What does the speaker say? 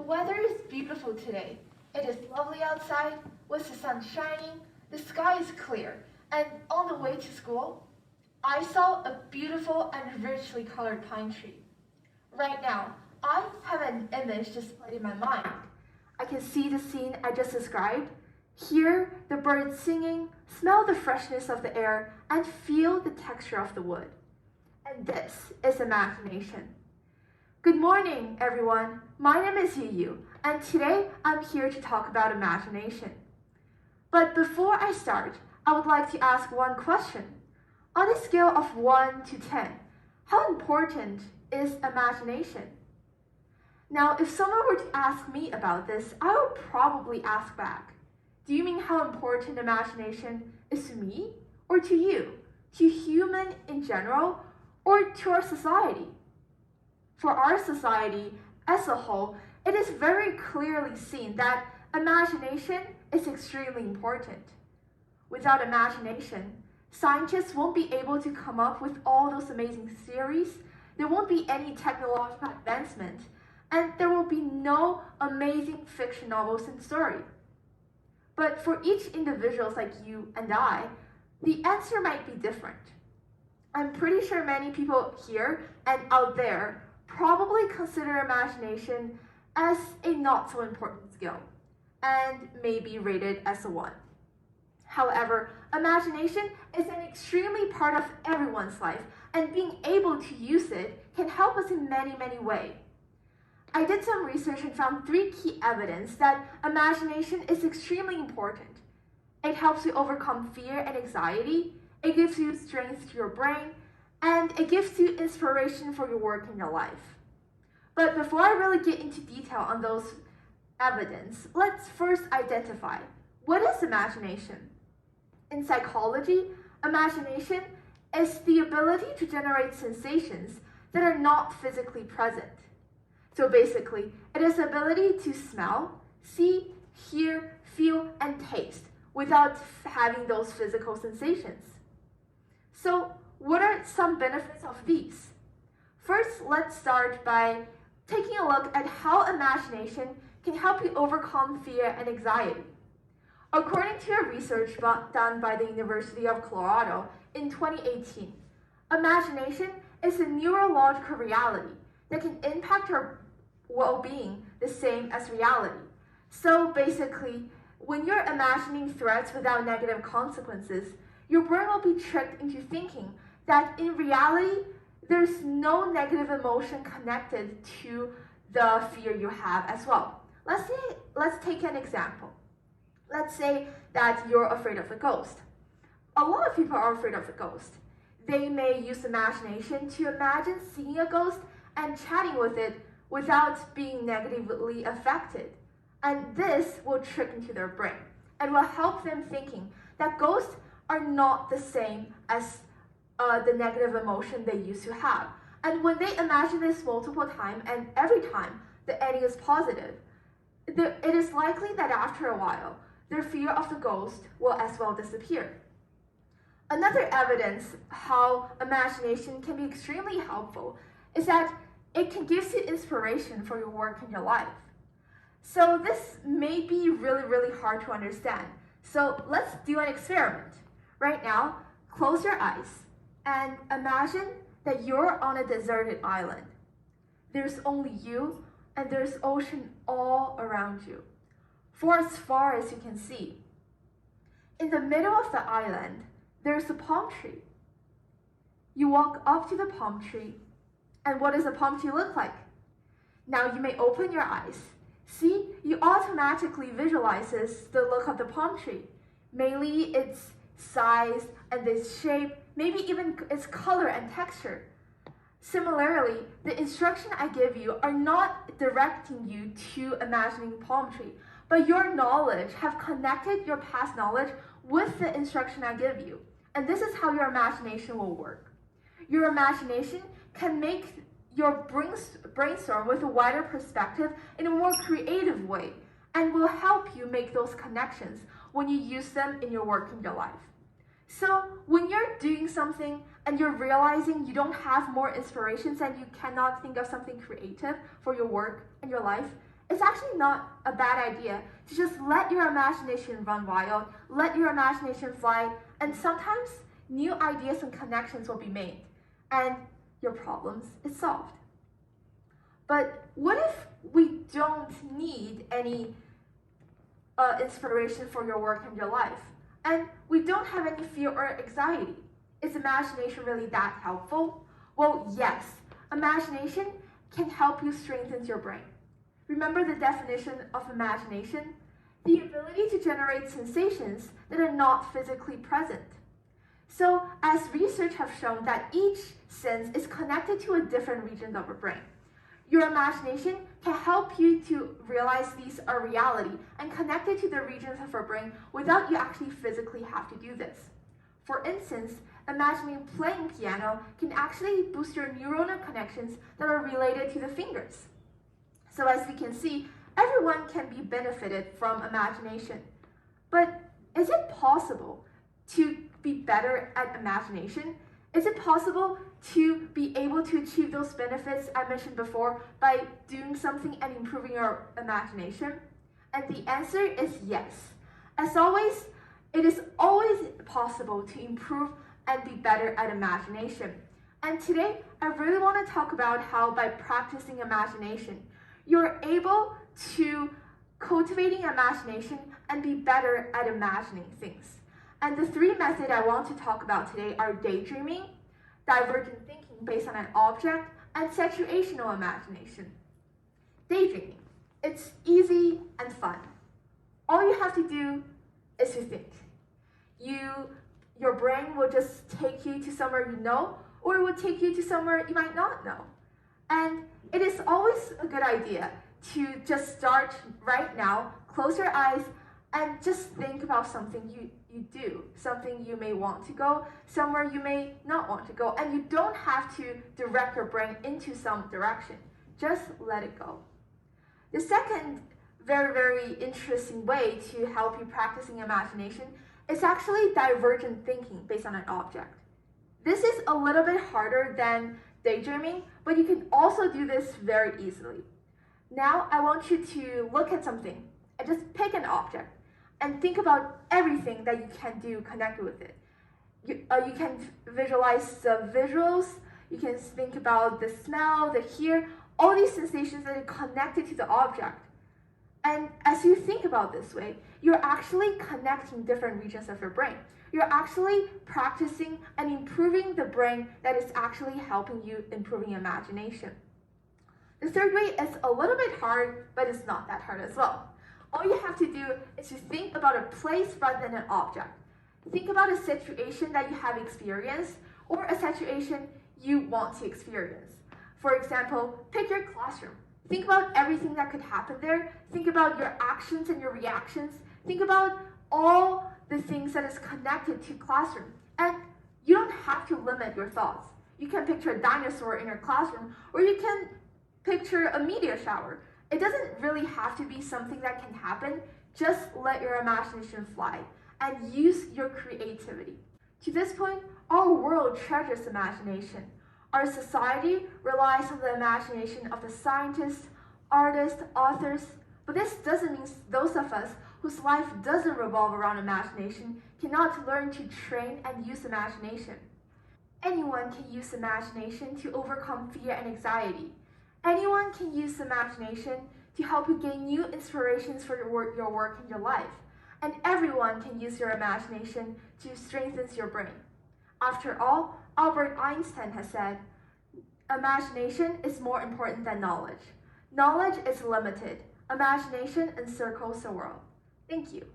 weather is beautiful today. It is lovely outside, with the sun shining, the sky is clear, and on the way to school, I saw a beautiful and richly colored pine tree. Right now, I have an image displayed in my mind. I can see the scene I just described, hear the birds singing, smell the freshness of the air, and feel the texture of the wood. And this is imagination. Good morning, everyone. My name is Yoyo, and today I'm here to talk about imagination. But before I start, I would like to ask one question. On a scale of 1 to 10, how important is imagination? Now, if someone were to ask me about this, I would probably ask back, do you mean how important imagination is to me or to you, to human in general, or to our society? For our society as a whole, it is very clearly seen that imagination is extremely important. Without imagination, scientists won't be able to come up with all those amazing theories, there won't be any technological advancement, and there will be no amazing fiction novels and stories. But for each individual like you and I, the answer might be different. I'm pretty sure many people here and out there probably consider imagination as a not so important skill and may be rated as a 1. However, imagination is an extremely part of everyone's life, and being able to use it can help us in many, many ways. I did some research and found 3 key evidence that imagination is extremely important. It helps you overcome fear and anxiety, it gives you strength to your brain, and it gives you inspiration for your work in your life. But before I really get into detail on those evidence, let's first identify, what is imagination? In psychology, imagination is the ability to generate sensations that are not physically present. So basically, it is the ability to smell, see, hear, feel, and taste without having those physical sensations. So what are some benefits of these? First, let's start by taking a look at how imagination can help you overcome fear and anxiety. According to a research done by the University of Colorado in 2018, imagination is a neurological reality that can impact our well-being the same as reality. So basically, when you're imagining threats without negative consequences, your brain will be tricked into thinking that in reality, there's no negative emotion connected to the fear you have as well. Let's take an example. Let's say that you're afraid of a ghost. A lot of people are afraid of a ghost. They may use imagination to imagine seeing a ghost and chatting with it without being negatively affected. And this will trick into their brain and will help them thinking that ghosts are not the same as the negative emotion they used to have. And when they imagine this multiple times and every time the ending is positive, it is likely that after a while, their fear of the ghost will as well disappear. Another evidence how imagination can be extremely helpful is that it can give you inspiration for your work and your life. So this may be really hard to understand. So let's do an experiment. Right now, close your eyes and imagine that you're on a deserted island. There's only you and there's ocean all around you, for as far as you can see. In the middle of the island, there's a palm tree. You walk up to the palm tree, and what does a palm tree look like? Now you may open your eyes. See, you automatically visualizes the look of the palm tree, mainly its size and its shape, maybe even its color and texture. Similarly, the instruction I give you are not directing you to imagining palm tree, but your knowledge have connected your past knowledge with the instruction I give you. And this is how your imagination will work. Your imagination can make your brainstorm with a wider perspective in a more creative way and will help you make those connections when you use them in your work in your life. So when you're doing something and you're realizing you don't have more inspirations and you cannot think of something creative for your work and your life, It's actually not a bad idea to just let your imagination run wild, let your imagination fly, and sometimes new ideas and connections will be made, and your problems is solved. But what if we don't need any inspiration for your work and your life, and we don't have any fear or anxiety? Is imagination really that helpful? Well, yes, imagination can help you strengthen your brain. Remember the definition of imagination? The ability to generate sensations that are not physically present. So, as research have shown that each sense is connected to a different region of our brain. Your imagination can help you to realize these are reality and connect it to the regions of our brain without you actually physically have to do this. For instance, imagining playing piano can actually boost your neuronal connections that are related to the fingers. So as we can see, everyone can be benefited from imagination. But is it possible to be better at imagination? Is it possible to be able to achieve those benefits I mentioned before by doing something and improving your imagination? And the answer is yes. As always, it is always possible to improve and be better at imagination. And today, I really want to talk about how by practicing imagination, you're able to cultivating imagination and be better at imagining things. And the three methods I want to talk about today are daydreaming, divergent thinking based on an object, and situational imagination. Daydreaming. It's easy and fun. All you have to do is to think. Your brain will just take you to somewhere you know, or it will take you to somewhere you might not know. And it is always a good idea to just start right now, close your eyes, and just think about something you do, something you may want to go, somewhere you may not want to go, and you don't have to direct your brain into some direction. Just let it go. The second very, very interesting way to help you practicing imagination is actually divergent thinking based on an object. This is a little bit harder than daydreaming, but you can also do this very easily. Now I want you to look at something and just pick an object and think about everything that you can do connected with it. You can visualize the visuals, you can think about the smell, the hear, all these sensations that are connected to the object. And as you think about this way, you're actually connecting different regions of your brain. You're actually practicing and improving the brain that is actually helping you improving imagination. The third way is a little bit hard, but it's not that hard as well. All you have to do is to think about a place rather than an object. Think about a situation that you have experienced or a situation you want to experience. For example, pick your classroom. Think about everything that could happen there. Think about your actions and your reactions. Think about all the things that is connected to classroom. And you don't have to limit your thoughts. You can picture a dinosaur in your classroom, or you can picture a meteor shower. It doesn't really have to be something that can happen. Just let your imagination fly and use your creativity. To this point, our world treasures imagination. Our society relies on the imagination of the scientists, artists, authors, but this doesn't mean those of us whose life doesn't revolve around imagination cannot learn to train and use imagination. Anyone can use imagination to overcome fear and anxiety. Anyone can use imagination to help you gain new inspirations for your work and your life. And everyone can use your imagination to strengthen your brain. After all, Albert Einstein has said, imagination is more important than knowledge. Knowledge is limited. Imagination encircles the world. Thank you.